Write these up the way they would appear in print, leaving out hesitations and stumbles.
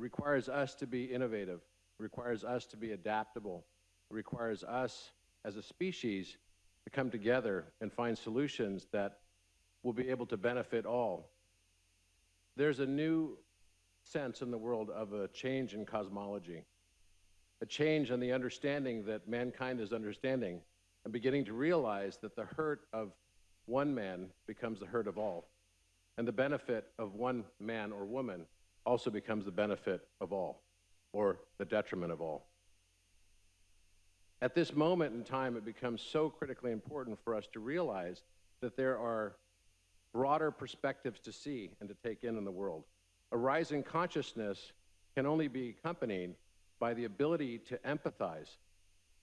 requires us to be innovative. It requires us to be adaptable. It requires us as a species to come together and find solutions that will be able to benefit all. There's a new sense in the world of a change in cosmology, a change in the understanding that mankind is understanding and beginning to realize that the hurt of one man becomes the hurt of all, and the benefit of one man or woman also becomes the benefit of all, or the detriment of all. At this moment in time, it becomes so critically important for us to realize that there are broader perspectives to see and to take in the world. A rising consciousness can only be accompanied by the ability to empathize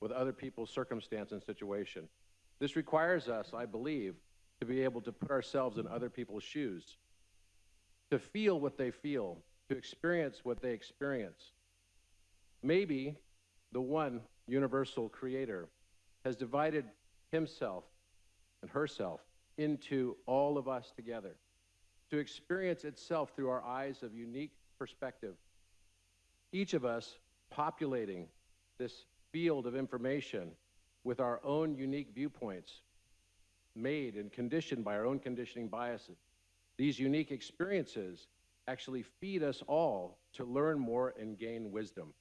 with other people's circumstance and situation. This requires us, I believe, to be able to put ourselves in other people's shoes, to feel what they feel, to experience what they experience. Maybe the one universal creator has divided himself and herself into all of us together, to experience itself through our eyes of unique perspective. Each of us populating this field of information with our own unique viewpoints, made and conditioned by our own conditioning biases. These unique experiences actually feed us all to learn more and gain wisdom.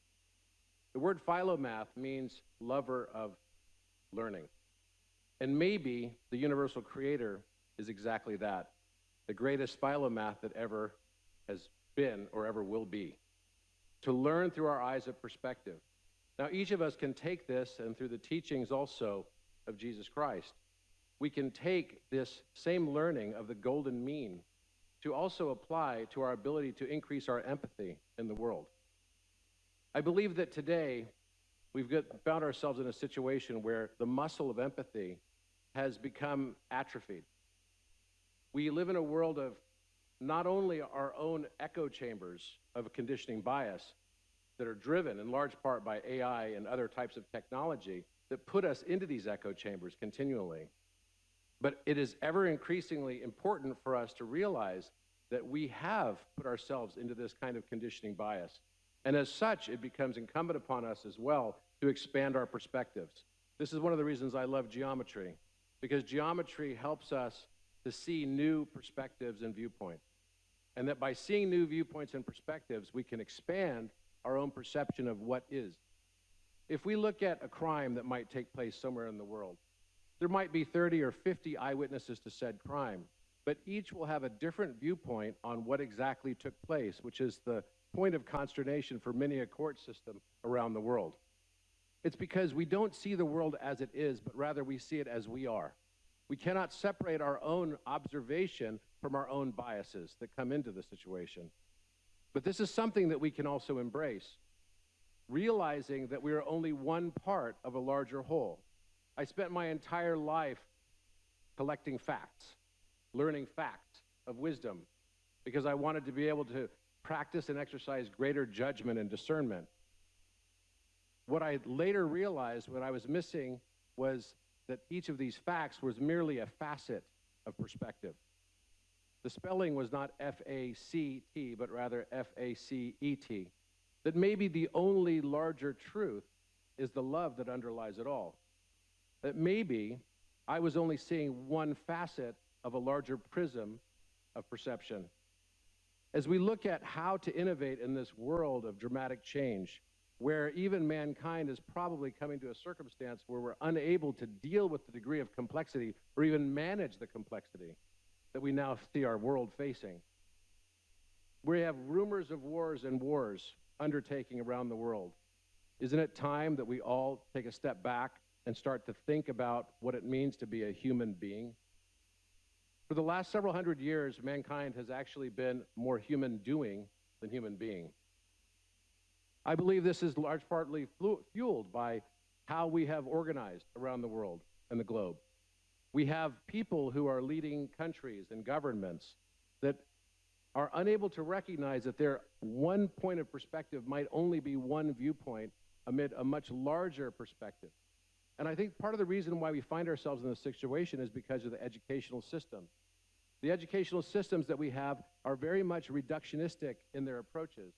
The word philomath means lover of learning. And maybe the universal creator is exactly that, the greatest philomath that ever has been or ever will be, to learn through our eyes of perspective. Now, each of us can take this, and through the teachings also of Jesus Christ, we can take this same learning of the golden mean to also apply to our ability to increase our empathy in the world. I believe that today we've found ourselves in a situation where the muscle of empathy has become atrophied. We live in a world of not only our own echo chambers of conditioning bias that are driven in large part by AI and other types of technology that put us into these echo chambers continually, but it is ever increasingly important for us to realize that we have put ourselves into this kind of conditioning bias. And as such, it becomes incumbent upon us as well to expand our perspectives. This is one of the reasons I love geometry, because geometry helps us to see new perspectives and viewpoints. And that by seeing new viewpoints and perspectives, we can expand our own perception of what is. If we look at a crime that might take place somewhere in the world, there might be 30 or 50 eyewitnesses to said crime, but each will have a different viewpoint on what exactly took place, which is the point of consternation for many a court system around the world. It's because we don't see the world as it is, but rather we see it as we are. We cannot separate our own observation from our own biases that come into the situation. But this is something that we can also embrace, realizing that we are only one part of a larger whole. I spent my entire life collecting facts, learning facts of wisdom, because I wanted to be able to practice and exercise greater judgment and discernment. What I later realized what I was missing was that each of these facts was merely a facet of perspective. The spelling was not F-A-C-T, but rather F-A-C-E-T. That maybe the only larger truth is the love that underlies it all. That maybe I was only seeing one facet of a larger prism of perception. As we look at how to innovate in this world of dramatic change, where even mankind is probably coming to a circumstance where we're unable to deal with the degree of complexity or even manage the complexity that we now see our world facing. We have rumors of wars and wars undertaking around the world. Isn't it time that we all take a step back and start to think about what it means to be a human being? For the last several hundred years, mankind has actually been more human doing than human being. I believe this is large partly fueled by how we have organized around the world and the globe. We have people who are leading countries and governments that are unable to recognize that their one point of perspective might only be one viewpoint amid a much larger perspective. And I think part of the reason why we find ourselves in this situation is because of the educational system. The educational systems that we have are very much reductionistic in their approaches.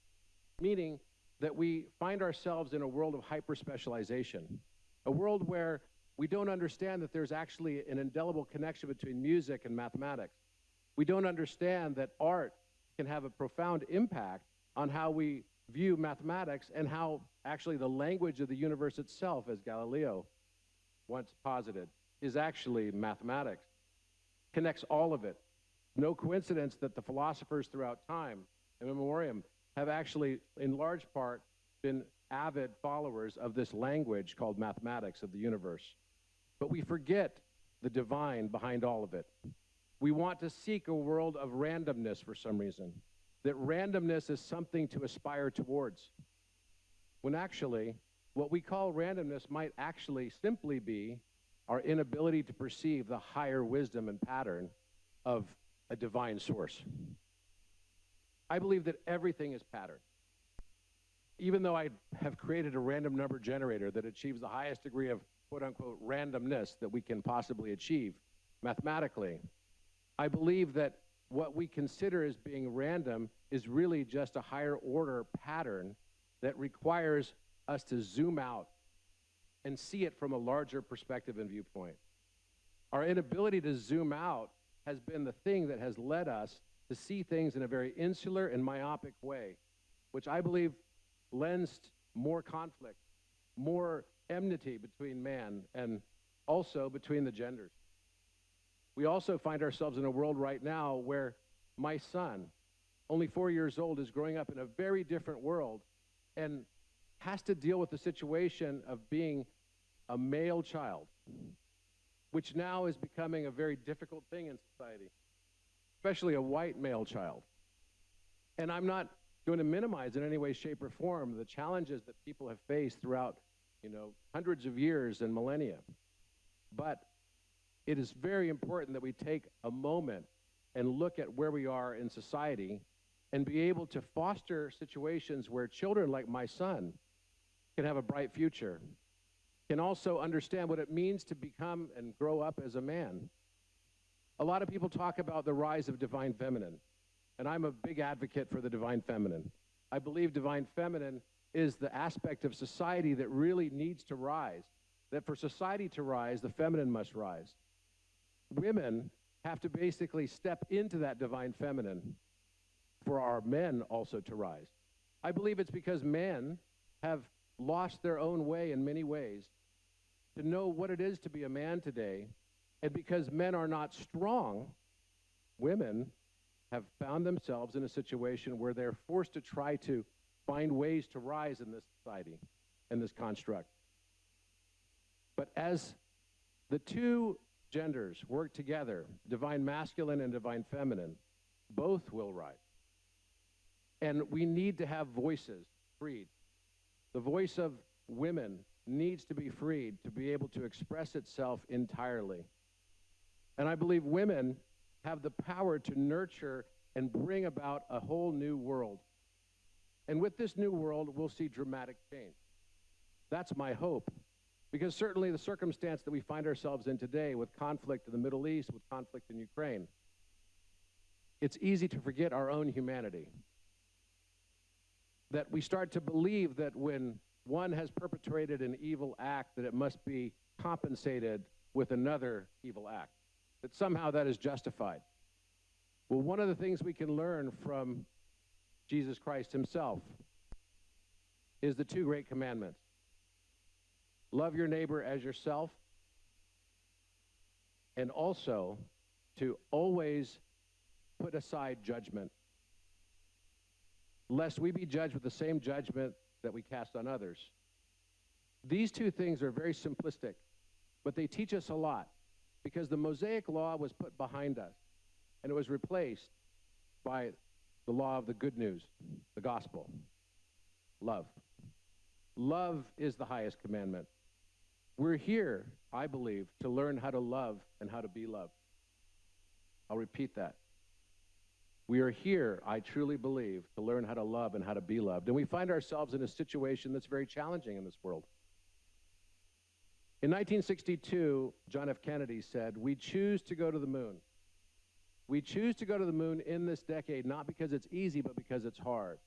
meaning that we find ourselves in a world of hyper-specialization, a world where we don't understand that there's actually an indelible connection between music and mathematics. We don't understand that art can have a profound impact on how we view mathematics and how actually the language of the universe itself, as Galileo once posited, is actually mathematics. Connects all of it. No coincidence that the philosophers throughout time and memoriam have actually, in large part, been avid followers of this language called mathematics of the universe. But we forget the divine behind all of it. We want to seek a world of randomness for some reason, that randomness is something to aspire towards, when actually, what we call randomness might actually simply be our inability to perceive the higher wisdom and pattern of a divine source. I believe that everything is pattern. Even though I have created a random number generator that achieves the highest degree of quote-unquote randomness that we can possibly achieve mathematically, I believe that what we consider as being random is really just a higher order pattern that requires us to zoom out and see it from a larger perspective and viewpoint. Our inability to zoom out has been the thing that has led us to see things in a very insular and myopic way, which I believe lends more conflict, more enmity between man and also between the genders. We also find ourselves in a world right now where my son, only 4 years old, is growing up in a very different world and has to deal with the situation of being a male child, which now is becoming a very difficult thing in society, especially a white male child. And I'm not going to minimize in any way, shape, or form the challenges that people have faced throughout, hundreds of years and millennia. But it is very important that we take a moment and look at where we are in society and be able to foster situations where children like my son can have a bright future, can also understand what it means to become and grow up as a man. A lot of people talk about the rise of divine feminine, and I'm a big advocate for the divine feminine. I believe divine feminine is the aspect of society that really needs to rise, that for society to rise, the feminine must rise. Women have to basically step into that divine feminine for our men also to rise. I believe it's because men have lost their own way in many ways to know what it is to be a man today, and because men are not strong, women have found themselves in a situation where they're forced to try to find ways to rise in this society and this construct. But as the two genders work together, divine masculine and divine feminine, both will rise. And we need to have voices freed. The voice of women needs to be freed to be able to express itself entirely. And I believe women have the power to nurture and bring about a whole new world. And with this new world, we'll see dramatic change. That's my hope. Because certainly the circumstance that we find ourselves in today with conflict in the Middle East, with conflict in Ukraine, it's easy to forget our own humanity. That we start to believe that when one has perpetrated an evil act, that it must be compensated with another evil act, that somehow that is justified. Well, one of the things we can learn from Jesus Christ himself is the two great commandments. Love your neighbor as yourself, and also to always put aside judgment, lest we be judged with the same judgment that we cast on others. These two things are very simplistic, but they teach us a lot, because the Mosaic law was put behind us, and it was replaced by the law of the good news, the gospel, love. Love is the highest commandment. We're here, I believe, to learn how to love and how to be loved. I'll repeat that. We are here, I truly believe, to learn how to love and how to be loved. And we find ourselves in a situation that's very challenging in this world. In 1962, John F. Kennedy said, "We choose to go to the moon. We choose to go to the moon in this decade, not because it's easy, but because it's hard."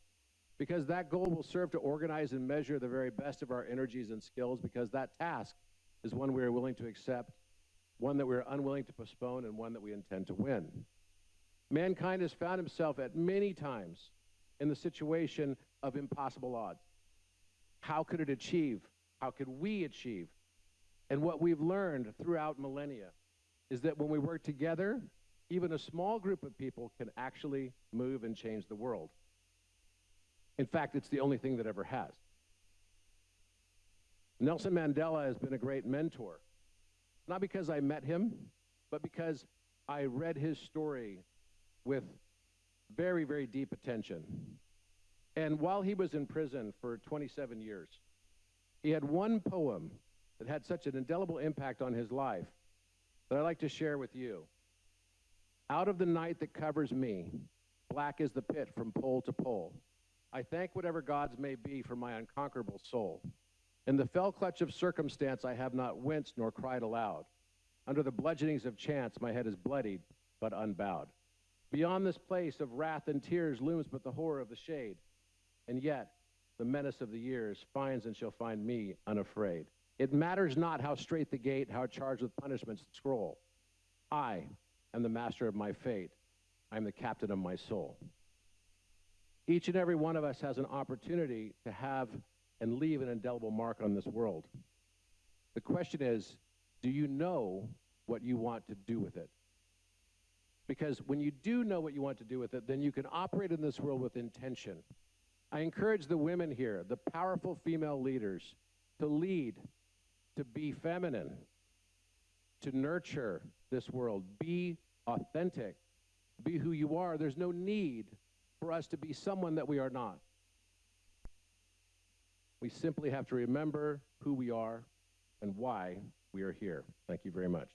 because that goal will serve to organize and measure the very best of our energies and skills, because that task is one we are willing to accept, one that we are unwilling to postpone, and one that we intend to win. Mankind has found himself at many times in the situation of impossible odds. How could it achieve? How could we achieve? And what we've learned throughout millennia is that when we work together, even a small group of people can actually move and change the world. In fact, it's the only thing that ever has. Nelson Mandela has been a great mentor, not because I met him, but because I read his story with very, very deep attention. And while he was in prison for 27 years, he had one poem that had such an indelible impact on his life that I'd like to share with you. Out of the night that covers me, black is the pit from pole to pole. I thank whatever gods may be for my unconquerable soul. In the fell clutch of circumstance, I have not winced nor cried aloud. Under the bludgeonings of chance, my head is bloodied, but unbowed. Beyond this place of wrath and tears looms but the horror of the shade. And yet, the menace of the years finds and shall find me unafraid. It matters not how straight the gate, how charged with punishments the scroll. I am the master of my fate. I am the captain of my soul. Each and every one of us has an opportunity to have and leave an indelible mark on this world. The question is, do you know what you want to do with it? Because when you do know what you want to do with it, then you can operate in this world with intention. I encourage the women here, the powerful female leaders, to lead, to be feminine, to nurture this world. Be authentic. Be who you are. There's no need for us to be someone that we are not. We simply have to remember who we are and why we are here. Thank you very much.